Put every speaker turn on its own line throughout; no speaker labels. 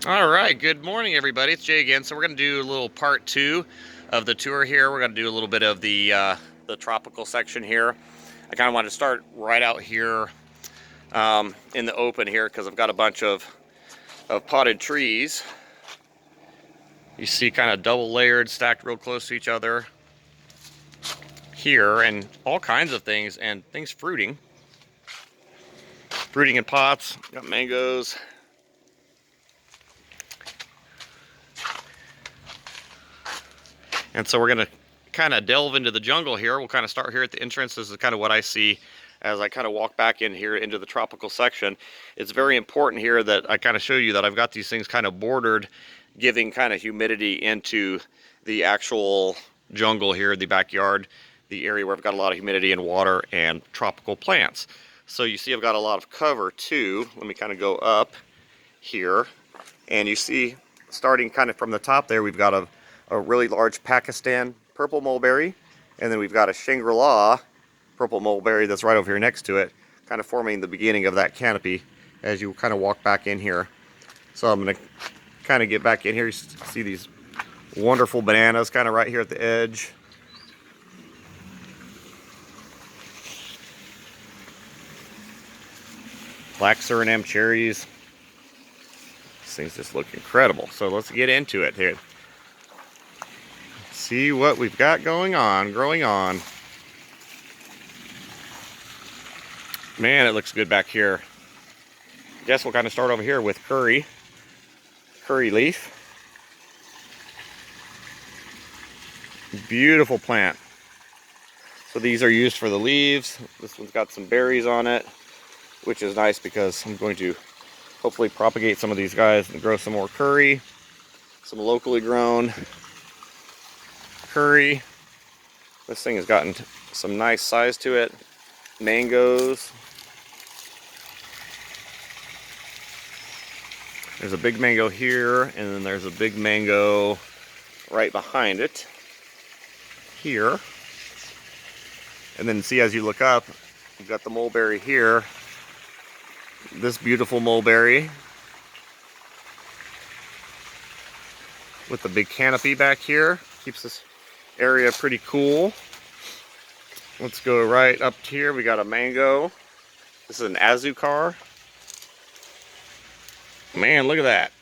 All right, good morning, everybody. It's Jay again. So we're going to do a little part two of the tour here. We're going to do a little bit of the tropical section here. I kind of want to start right out here in the open here because I've got a bunch of potted trees. You see kind of double layered, stacked real close to each other here, and all kinds of things, and things fruiting in pots. Got mangoes. And so we're going to kind of delve into the jungle here. We'll kind of start here at the entrance. This is kind of what I see as I kind of walk back in here into the tropical section. It's very important here that I kind of show you that I've got these things kind of bordered, giving kind of humidity into the actual jungle here, the backyard, the area where I've got a lot of humidity and water and tropical plants. So you see I've got a lot of cover too. Let me kind of go up here, and you see starting kind of from the top there, we've got a really large Pakistan purple mulberry, and then we've got a Shangri-La purple mulberry that's right over here next to it, kind of forming the beginning of that canopy as you kind of walk back in here. So I'm going to kind of get back in here. You see these wonderful bananas kind of right here at the edge. Black Suriname cherries. These things just look incredible. So let's get into it here. See what we've got growing on. Man, it looks good back here. Guess we'll kind of start over here with curry leaf. Beautiful plant. So these are used for the leaves. This one's got some berries on it, which is nice because I'm going to hopefully propagate some of these guys and grow some more curry. Some locally grown curry. This thing has gotten some nice size to it. Mangoes. There's a big mango here, and then there's a big mango right behind it here. And then see, as you look up, you've got the mulberry here. This beautiful mulberry with the big canopy back here. Keeps this area pretty cool. Let's go right up here. We got a mango. This is an azucar. Man, look at that.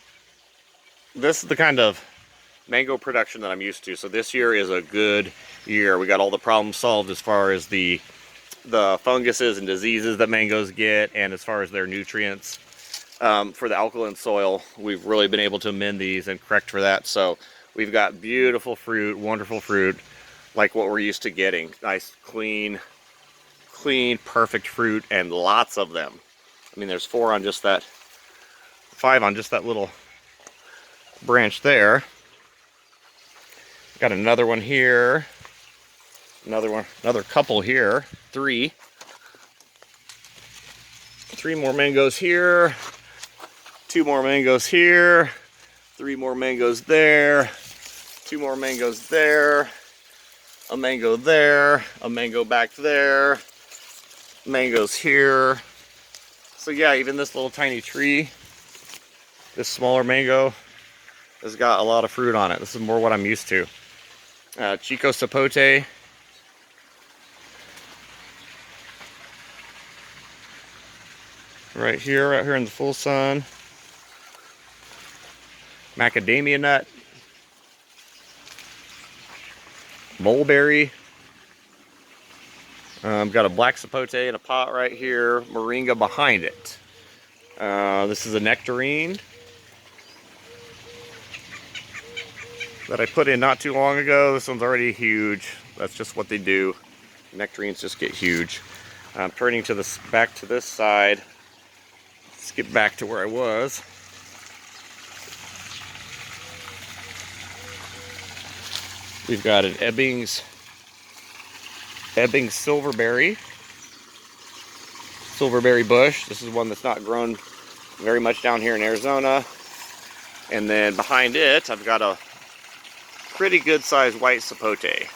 This is the kind of mango production that I'm used to. So this year is a good year. We got all the problems solved as far as the funguses and diseases that mangoes get, and as far as their nutrients for the alkaline soil. We've really been able to amend these and correct for that. So we've got beautiful fruit, wonderful fruit, like what we're used to getting. Nice, clean, perfect fruit, and lots of them. I mean, there's 5 on just that little branch there. Got another one here. Another couple here. 3 more mangoes here. 2 more mangoes here. 3 more mangoes there. 2 more mangoes there. A mango there. A mango back there. Mangoes here. So yeah, even this little tiny tree, this smaller mango, has got a lot of fruit on it. This is more what I'm used to. Chico sapote. Right here in the full sun. Macadamia nut. Mulberry. Got a black sapote in a pot right here. Moringa behind it. This is a nectarine that I put in not too long ago. This one's already huge. That's just what they do. Nectarines just get huge. I'm turning to back to this side. Let's get back to where I was. We've got an Ebbings silverberry bush. This is one that's not grown very much down here in Arizona. And then behind it, I've got a pretty good sized white sapote.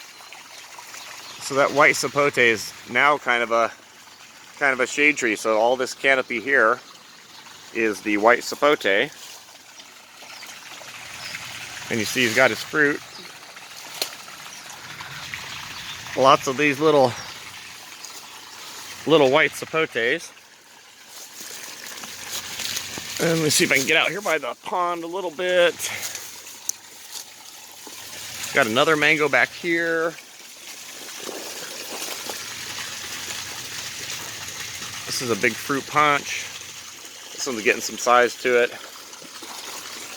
So that white sapote is now kind of a shade tree. So all this canopy here is the white sapote. And you see he's got his fruit. Lots of these little white sapotes. And let me see if I can get out here by the pond a little bit. Got another mango back here. This is a big fruit punch. This one's getting some size to it.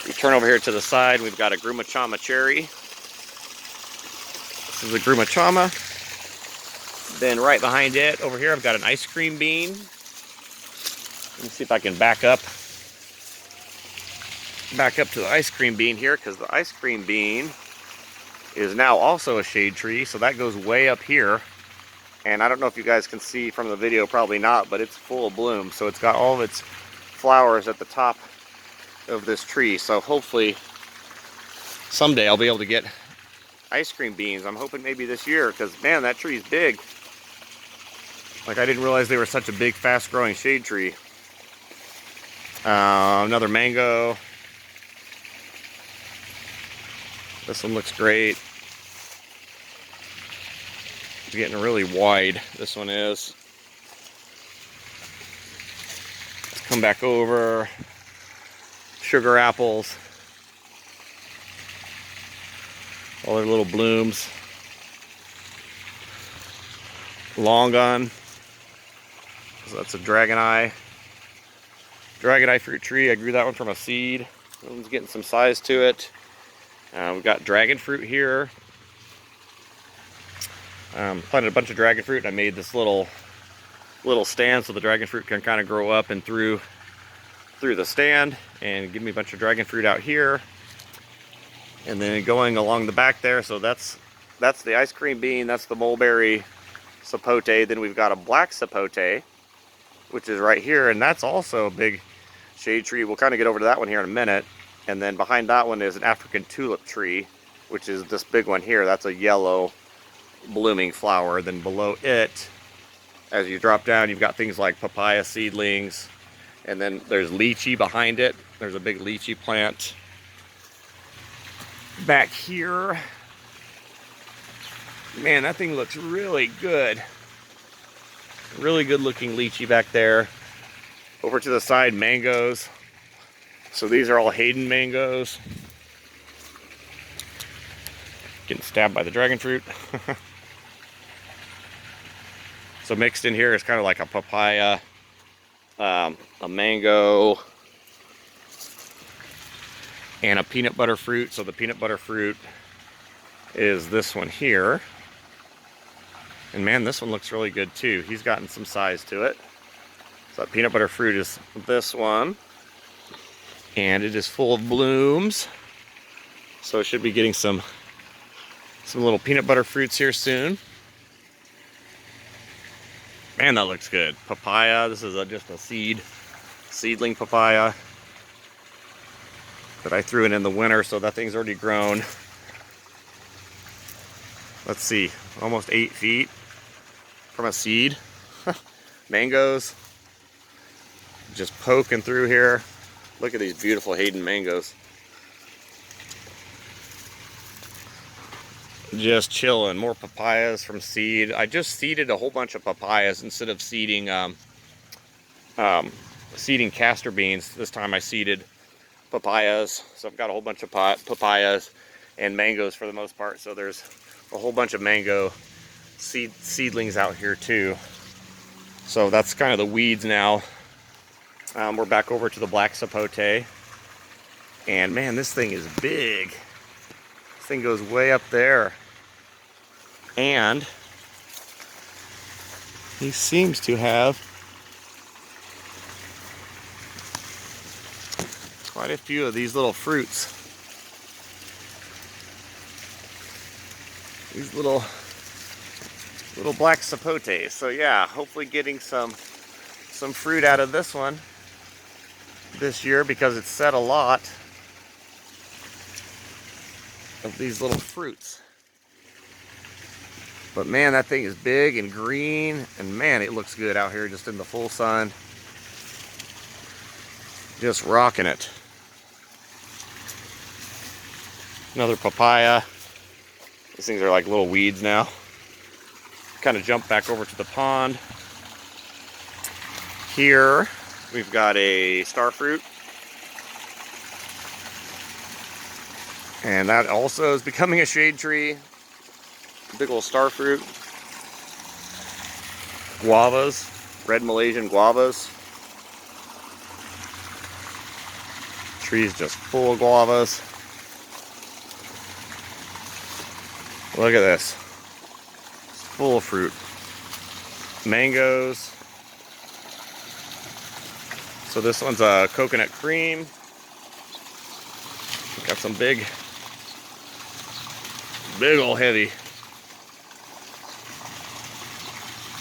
We turn over here to the side, we've got a Grumachama cherry. This is a Grumachama. Then right behind it, over here, I've got an ice cream bean. Let me see if I can back up to the ice cream bean here, because the ice cream bean is now also a shade tree, so that goes way up here. And I don't know if you guys can see from the video, probably not, but it's full of bloom. So it's got all of its flowers at the top of this tree. So hopefully someday I'll be able to get ice cream beans. I'm hoping maybe this year, because man, that tree's big. Like, I didn't realize they were such a big, fast-growing shade tree. Another mango. This one looks great. It's getting really wide, this one is. Let's come back over. Sugar apples. All their little blooms. Long gun. So that's a dragon eye fruit tree. I grew that one from a seed. That one's getting some size to it. We've got dragon fruit here. Planted a bunch of dragon fruit, and I made this little stand so the dragon fruit can kind of grow up and through the stand and give me a bunch of dragon fruit out here. And then going along the back there, so that's the ice cream bean, that's the mulberry sapote. Then we've got a black sapote, which is right here, and that's also a big shade tree. We'll kind of get over to that one here in a minute. And then behind that one is an African tulip tree, which is this big one here. That's a yellow blooming flower. Then below it, as you drop down, you've got things like papaya seedlings, and then there's lychee behind it. There's a big lychee plant back here. Man, that thing looks really good. Really good looking lychee back there. Over to the side, mangoes. So these are all Hayden mangoes. Getting stabbed by the dragon fruit. So mixed in here is kind of like a papaya, a mango, and a peanut butter fruit. So the peanut butter fruit is this one here. And man, this one looks really good too. He's gotten some size to it. So that peanut butter fruit is this one. And it is full of blooms. So it should be getting some little peanut butter fruits here soon. Man, that looks good. Papaya, this is just a seedling papaya that I threw in the winter, so that thing's already grown. Let's see, almost 8 feet from a seed. Mangoes, just poking through here. Look at these beautiful Hayden mangoes. Just chilling. More papayas from seed. I just seeded a whole bunch of papayas instead of seeding castor beans. This time I seeded papayas. So I've got a whole bunch of papayas and mangoes for the most part. So there's a whole bunch of mango seedlings out here too. So that's kind of the weeds now. We're back over to the black sapote. And man, this thing is big. This thing goes way up there. And he seems to have quite a few of these little fruits. These little black sapotes. So yeah, hopefully getting some fruit out of this one this year, because it's set a lot of these little fruits. But man, that thing is big and green, and man, it looks good out here just in the full sun. Just rocking it. Another papaya. These things are like little weeds now. Kind of jump back over to the pond. Here we've got a star fruit. And that also is becoming a shade tree. Big old star fruit. Guavas, red Malaysian guavas. Tree's just full of guavas. Look at this. It's full of fruit. Mangoes. So this one's a coconut cream. Got some big old heavy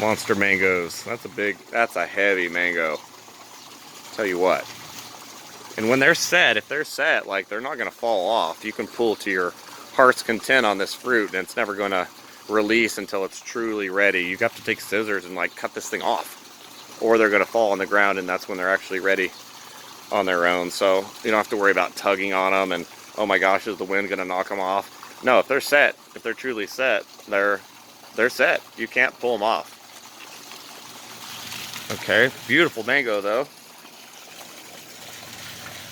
monster mangoes. That's a heavy mango. Tell you what. And when they're set, if they're set, like, they're not gonna fall off. You can pull to your heart's content on this fruit, and it's never gonna release until it's truly ready. You have to take scissors and like cut this thing off, or they're gonna fall on the ground, and that's when they're actually ready on their own. So you don't have to worry about tugging on them and, oh my gosh, is the wind gonna knock them off? No, if they're set, if they're truly set, they're set. You can't pull them off. Okay, beautiful mango though.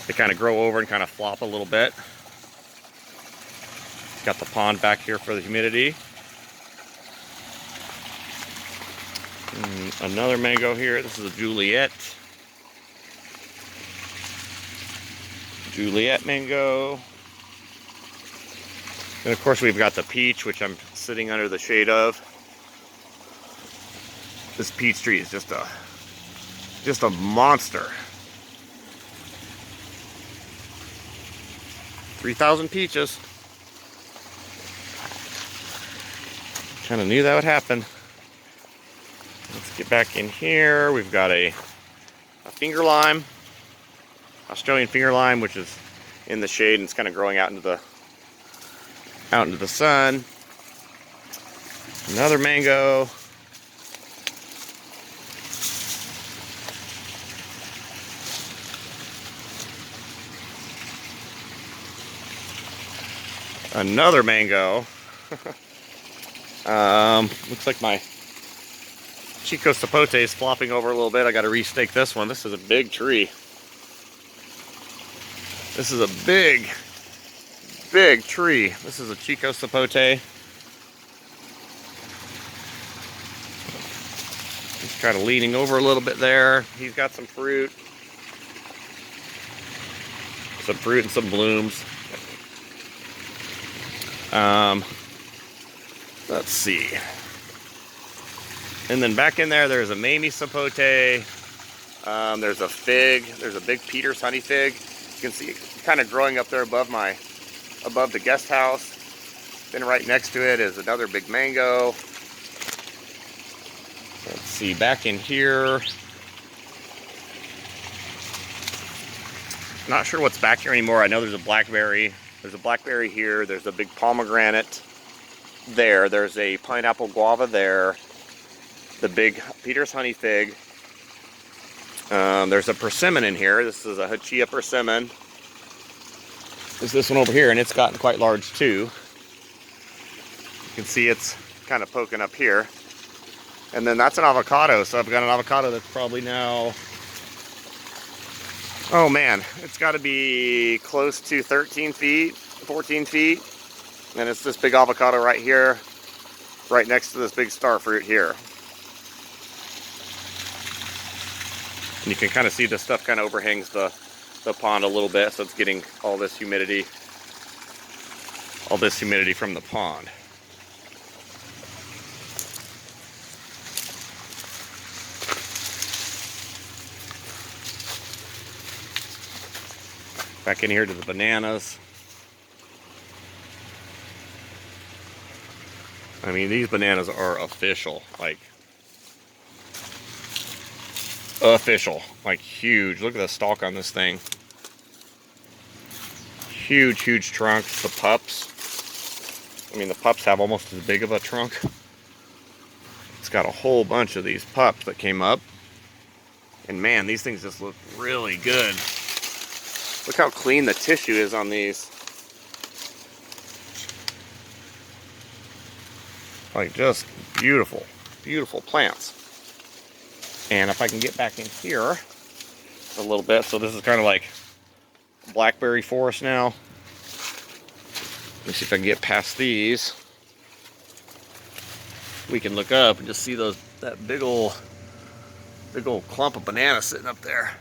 They kind of grow over and kind of flop a little bit. Got the pond back here for the humidity. Another mango here. This is a Juliet. Juliet mango. And of course we've got the peach, which I'm sitting under the shade of. This peach tree is just a monster. 3,000 peaches. Kind of knew that would happen. Let's get back in here. We've got a finger lime, Australian finger lime, which is in the shade and it's kind of growing out into the sun. Another mango. Another mango. Looks like my Chico sapote is flopping over a little bit. I got to restake this one. This is a big tree. This is a big tree. This is a Chico sapote. He's kind of leaning over a little bit there. He's got some fruit. Some fruit and some blooms. Let's see. And then back in there, there's a Mamie sapote. There's a fig. There's a big Peter's honey fig. You can see it kind of growing up there above the guest house. Then right next to it is another big mango. Let's see, back in here. Not sure what's back here anymore. I know there's a blackberry. There's a blackberry here. There's a big pomegranate there. There's a pineapple guava there. The big Peter's honey fig. There's a persimmon in here. This is a Hachia persimmon. There's this one over here, and it's gotten quite large too. You can see it's kind of poking up here. And then that's an avocado. So I've got an avocado that's probably now, oh man, it's got to be close to 13 feet, 14 feet. And it's this big avocado right here, right next to this big star fruit here. And you can kind of see this stuff kind of overhangs the pond a little bit, so it's getting all this humidity from the pond. Back in here to the bananas. I mean, these bananas are official, like huge. Look at the stalk on this thing. Huge trunks. The pups. I mean, the pups have almost as big of a trunk. It's got a whole bunch of these pups that came up. And man, these things just look really good. Look how clean the tissue is on these. Like just beautiful, beautiful plants. And if I can get back in here a little bit, so this is kind of like blackberry forest now. Let me see if I can get past these. We can look up and just see that big old clump of bananas sitting up there.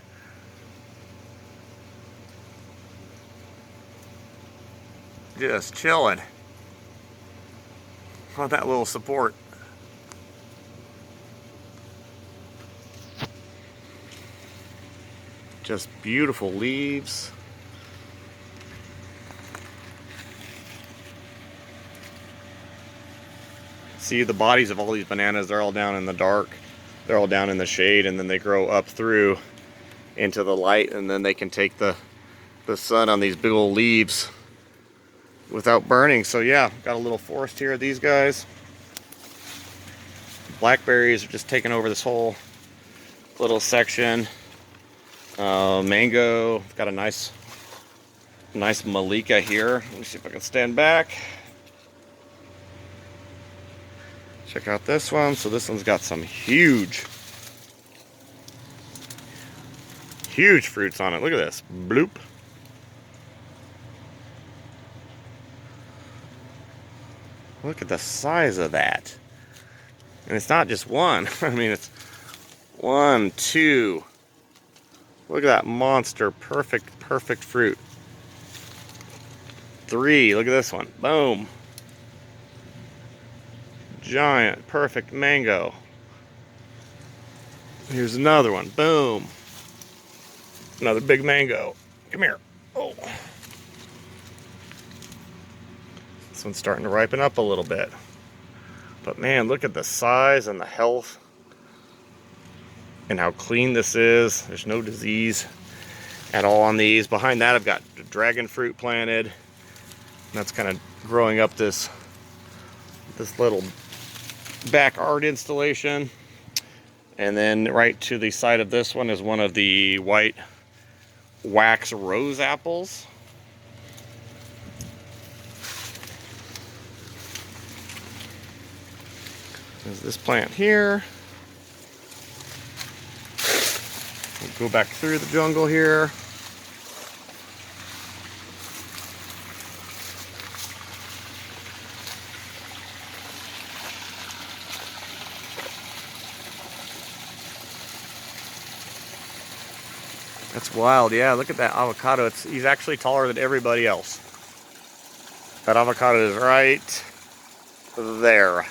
Just chilling on that little support. Just beautiful leaves. See the bodies of all these bananas, they're all down in the dark. They're all down in the shade, and then they grow up through into the light, and then they can take the sun on these big old leaves without burning. So yeah, got a little forest here of these guys. Blackberries are just taking over this whole little section. Mango, got a nice Malika here. Let me see if I can stand back. Check out this one. So this one's got some huge fruits on it. Look at this. Bloop. Look at the size of that. And it's not just one. I mean, it's 1, 2. Look at that monster. Perfect fruit. 3. Look at this one. Boom. Giant, perfect mango. Here's another one. Boom. Another big mango. Come here. Oh. This one's starting to ripen up a little bit. But man, look at the size and the health and how clean this is. There's no disease at all on these. Behind that, I've got dragon fruit planted. And that's kind of growing up this little back art installation. And then right to the side of this one is one of the white wax rose apples. There's this plant here. We'll go back through the jungle here. That's wild. Yeah, look at that avocado. He's actually taller than everybody else. That avocado is right there.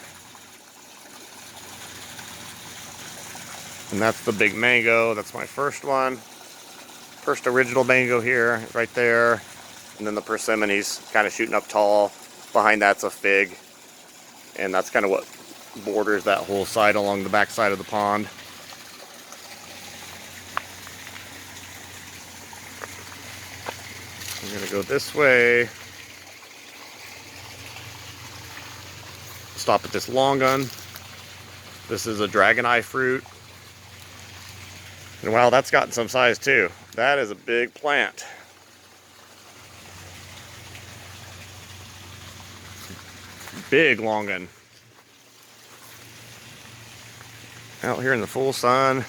And that's the big mango. That's my first one. First original mango here, right there. And then the persimmon, he's kind of shooting up tall. Behind that's a fig. And that's kind of what borders that whole side along the back side of the pond. I'm going to go this way. Stop at this long gun. This is a dragon eye fruit. And wow, that's gotten some size too. That is a big plant. Big long gun. Out here in the full sun.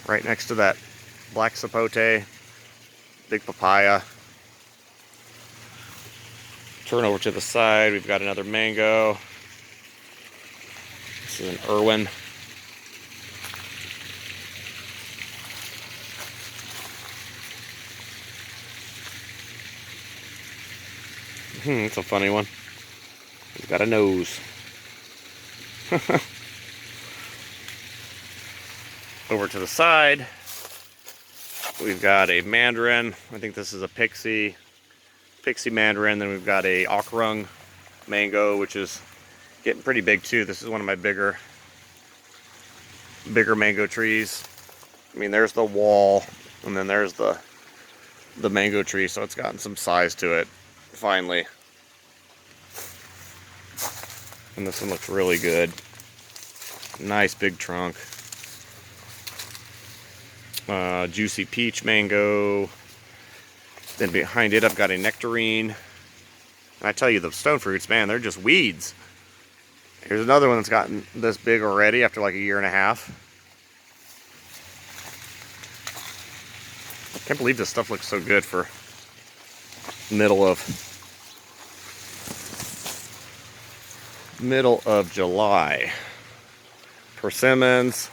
Right next to that black sapote. Big papaya. Turn over to the side. We've got another mango. This is an Irwin. It's a funny one. He's got a nose. Over to the side, we've got a mandarin. I think this is a pixie mandarin. Then we've got a okrung mango, which is getting pretty big too. This is one of my bigger mango trees. I mean, there's the wall, and then there's the mango tree, so it's gotten some size to it finally. And this one looks really good. Nice big trunk. Juicy peach mango. Then behind it I've got a nectarine. And I tell you, the stone fruits, man, they're just weeds. Here's another one that's gotten this big already after like a year and a half. I can't believe this stuff looks so good for middle of July. Persimmons.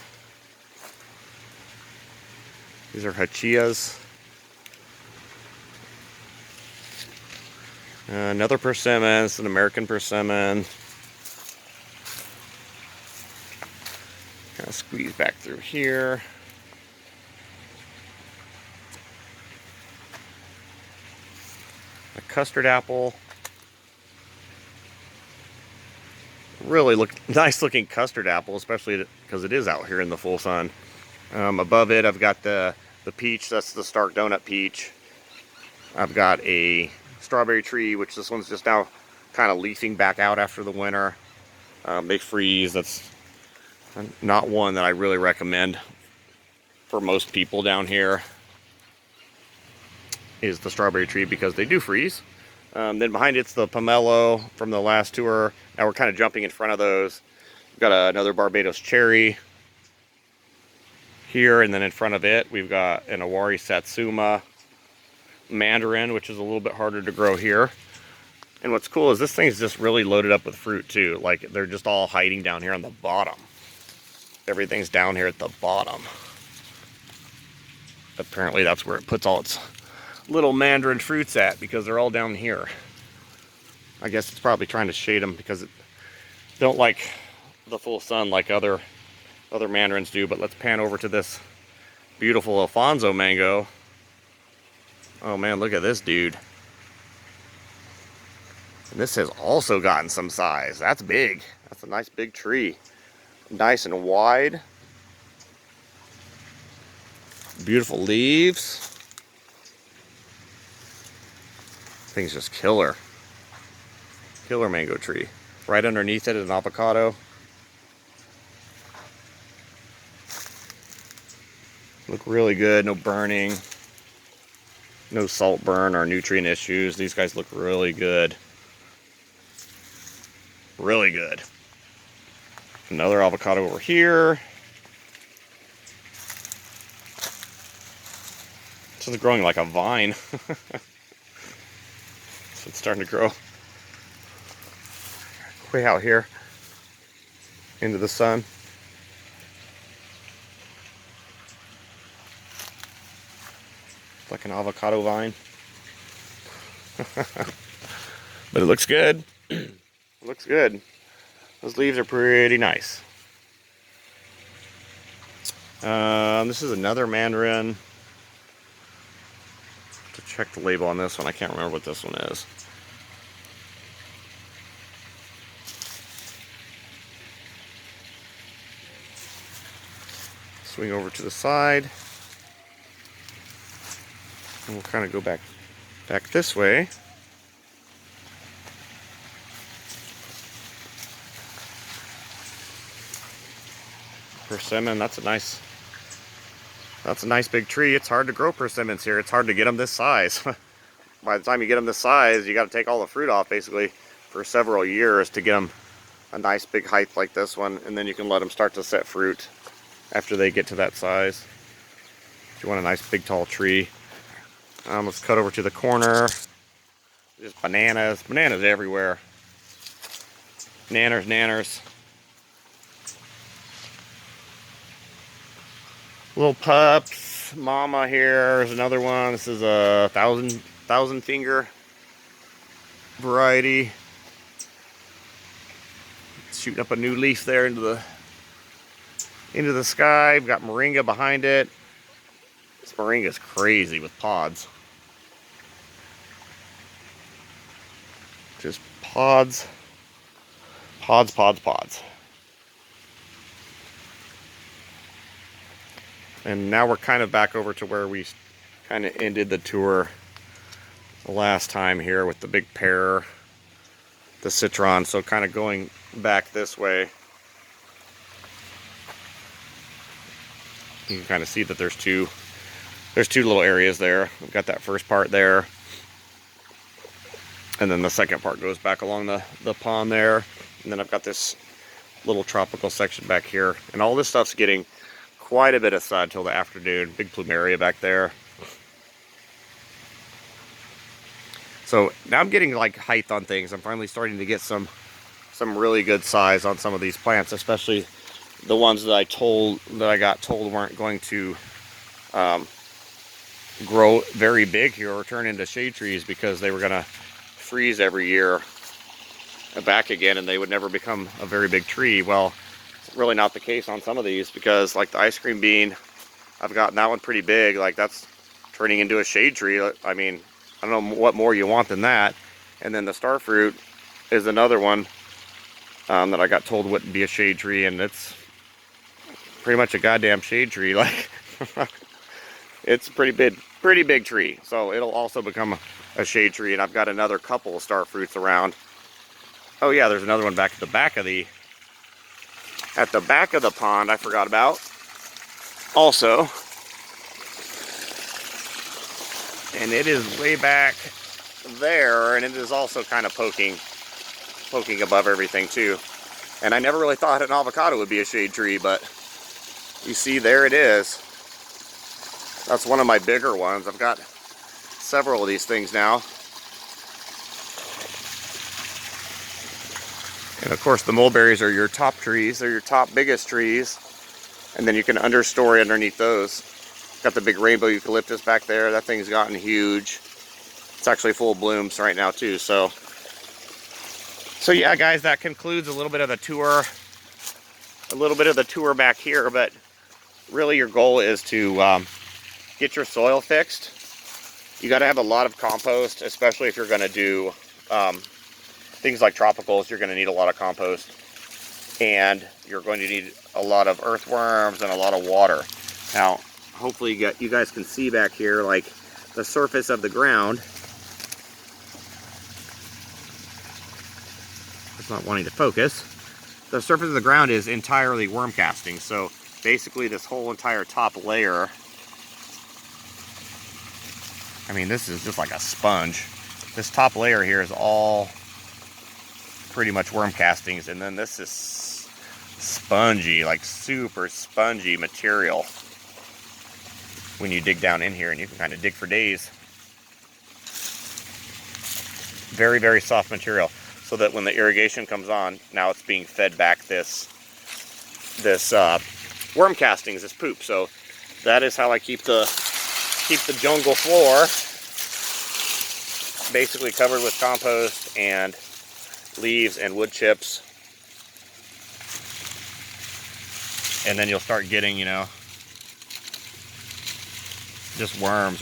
These are hachias. Another persimmon. It's an American persimmon. Kind of squeeze back through here. A custard apple. Really nice looking custard apple, especially because it is out here in the full sun. Above it, I've got the peach. That's the Stark Donut peach. I've got a strawberry tree, which this one's just now kind of leafing back out after the winter. They freeze. That's not one that I really recommend for most people down here, is the strawberry tree, because they do freeze. Then behind it's the pomelo from the last tour. Now we're kind of jumping in front of those. We've got another Barbados cherry here, and then in front of it we've got an Awari Satsuma mandarin, which is a little bit harder to grow here. And what's cool is this thing's just really loaded up with fruit too. Like, they're just all hiding down here on the bottom. Everything's down here at the bottom. Apparently that's where it puts all its little mandarin fruits at, because they're all down here. I guess it's probably trying to shade them because it don't like the full sun like other mandarins do. But let's pan over to this beautiful Alfonso mango. Oh man, look at this dude. And this has also gotten some size. That's big. That's a nice big tree. Nice and wide. Beautiful leaves. Thing's just killer. Killer mango tree. Right underneath it is an avocado. Look really good. No burning. No salt burn or nutrient issues. These guys look really good. Really good. Another avocado over here. This is growing like a vine. So it's starting to grow way out here into the sun. It's like an avocado vine. But it looks good. It looks good. Those leaves are pretty nice. This is another mandarin. To check the label on this one, I can't remember what this one is. Swing over to the side. And we'll kind of go back this way. Persimmon, that's a nice big tree. It's hard to grow persimmons here. It's hard to get them this size. By the time you get them this size, you got to take all the fruit off basically for several years to get them a nice big height like this one, and then you can let them start to set fruit after they get to that size. If you want a nice big tall tree. Let's cut over to the corner. Just bananas everywhere. Nanners. Little pups, mama here. There's another one. This is a thousand finger variety. It's shooting up a new leaf there into the sky. We've got moringa behind it. This moringa is crazy with pods. Just pods. And now we're kind of back over to where we kind of ended the tour the last time here with the big pear, the citron. So kind of going back this way, you can kind of see that there's two little areas there. We've got that first part there, and then the second part goes back along the pond there. And then I've got this little tropical section back here. And all this stuff's getting quite a bit of sun till the afternoon. Big plumeria back there. So now I'm getting like height on things. I'm finally starting to get some really good size on some of these plants, especially the ones that I got told weren't going to grow very big here or turn into shade trees because they were going to freeze every year back again and they would never become a very big tree. Well, it's really not the case on some of these, because like the ice cream bean, I've gotten that one pretty big. Like that's turning into a shade tree. I mean, I don't know what more you want than that. And then the star fruit is another one that I got told wouldn't be a shade tree, and it's pretty much a goddamn shade tree. Like it's a pretty big tree. So it'll also become a shade tree. And I've got another couple of star fruits around. Oh yeah, there's another one back at the back of the pond I forgot about also. And it is way back there, and it is also kind of poking above everything too. And I never really thought an avocado would be a shade tree, but you see, there it is. That's one of my bigger ones. I've got several of these things now. And of course the mulberries are your top trees. They're your top biggest trees. And then you can understory underneath those. Got the big rainbow eucalyptus back there. That thing's gotten huge. It's actually full of blooms right now too. So yeah, guys, that concludes a little bit of the tour. Back here, but really your goal is to get your soil fixed. You got to have a lot of compost, especially if you're going to do things like tropicals. You're going to need a lot of compost, and you're going to need a lot of earthworms and a lot of water. Now, hopefully you guys can see back here, like the surface of the ground. It's not wanting to focus. The surface of the ground is entirely worm casting. So basically this whole entire top layer, I mean, this is just like a sponge. This top layer here is all pretty much worm castings, and then this is spongy, like super spongy material when you dig down in here, and you can kind of dig for days. Very, very soft material, so that when the irrigation comes on, now it's being fed back this worm castings, this poop. So that is how I keep the jungle floor basically covered with compost and leaves and wood chips. And then you'll start getting, you know, just worms.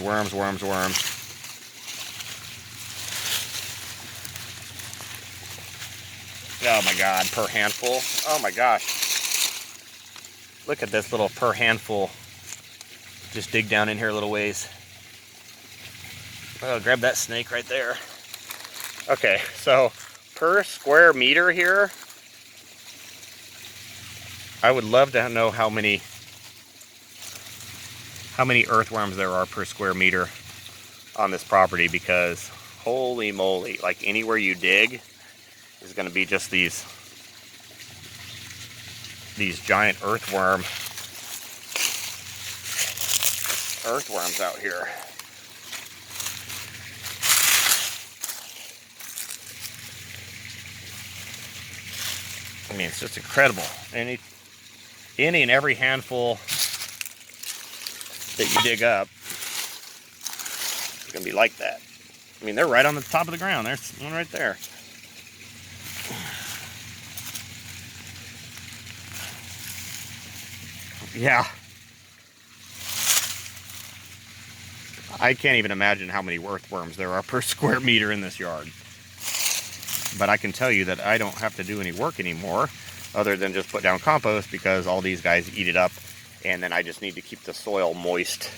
Oh my God, per handful. Oh my gosh. Look at this little per handful. Just dig down in here a little ways. Oh, grab that snake right there. Okay, so per square meter here, I would love to know how many earthworms there are per square meter on this property, because holy moly, like anywhere you dig is going to be just these giant earthworms out here. I mean, it's just incredible. Any and every handful that you dig up is going to be like that. I mean, they're right on the top of the ground. There's one right there. Yeah. I can't even imagine how many earthworms there are per square meter in this yard. But I can tell you that I don't have to do any work anymore other than just put down compost, because all these guys eat it up. And then I just need to keep the soil moist,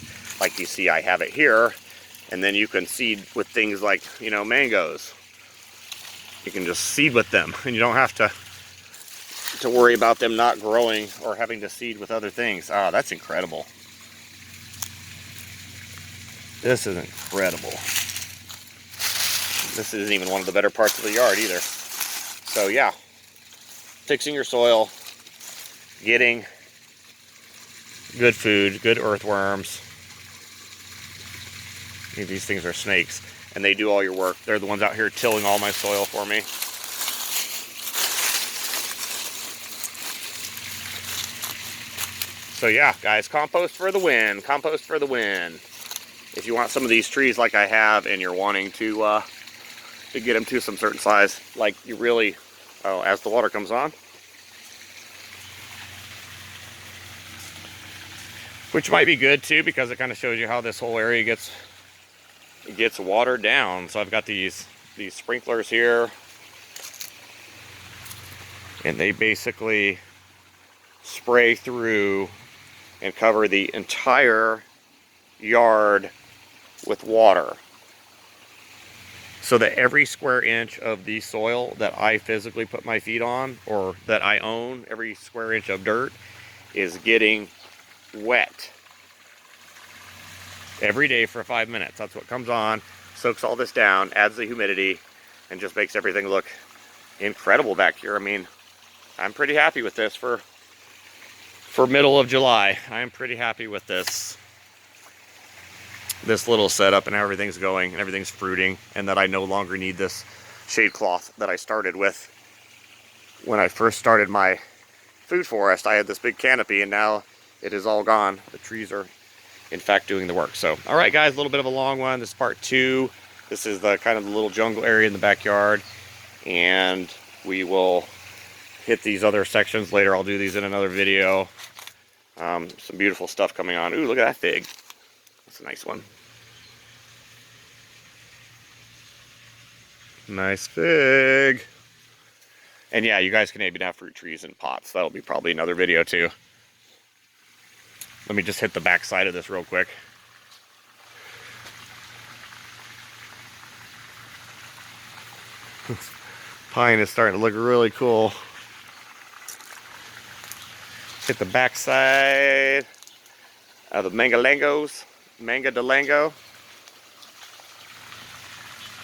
like you see I have it here. And then you can seed with things like, you know, mangoes. You can just seed with them, and you don't have to worry about them not growing or having to seed with other things. Ah, that's incredible. This is incredible. This isn't even one of the better parts of the yard either. So yeah, fixing your soil, getting good food, good earthworms. These things are snakes, and they do all your work. They're the ones out here tilling all my soil for me. So yeah, guys, compost for the win. Compost for the win. If you want some of these trees like I have, and you're wanting to get them to some certain size, like you really, oh, as the water comes on, which might be good too, because it kind of shows you how this whole area gets watered down. So I've got these sprinklers here, and they basically spray through and cover the entire yard with water, so that every square inch of the soil that I physically put my feet on, or that I own, every square inch of dirt is getting wet every day for 5 minutes. That's what comes on, soaks all this down, adds the humidity, and just makes everything look incredible back here. I mean, I'm pretty happy with this for middle of July. I'm pretty happy with this little setup and how everything's going and everything's fruiting, and that I no longer need this shade cloth that I started with when I first started my food forest. I had this big canopy, and now it is all gone. The trees are in fact doing the work. So all right guys, a little bit of a long one. This is part 2. This is the kind of the little jungle area in the backyard, and we will hit these other sections later. I'll do these in another video. Some beautiful stuff coming on. Ooh, look at that fig. That's a nice one. Nice fig. And yeah, you guys can even have fruit trees in pots. That'll be probably another video too. Let me just hit the back side of this real quick. This pine is starting to look really cool. Hit the back side of the manga de lango.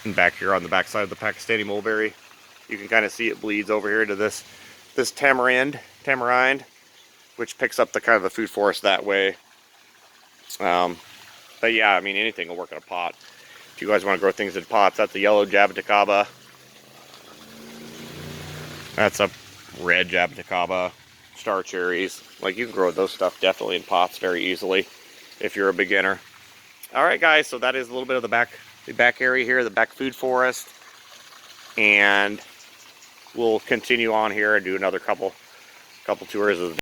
And back here on the back side of the Pakistani mulberry, you can kind of see it bleeds over here to this tamarind, which picks up the kind of the food forest that way. But yeah, I mean, anything will work in a pot. If you guys want to grow things in pots, that's a yellow jaboticaba. That's a red jaboticaba. Star cherries. Like, you can grow those stuff definitely in pots very easily if you're a beginner. All right, guys, so that is a little bit of the back area here, the back food forest, and we'll continue on here and do another couple tours of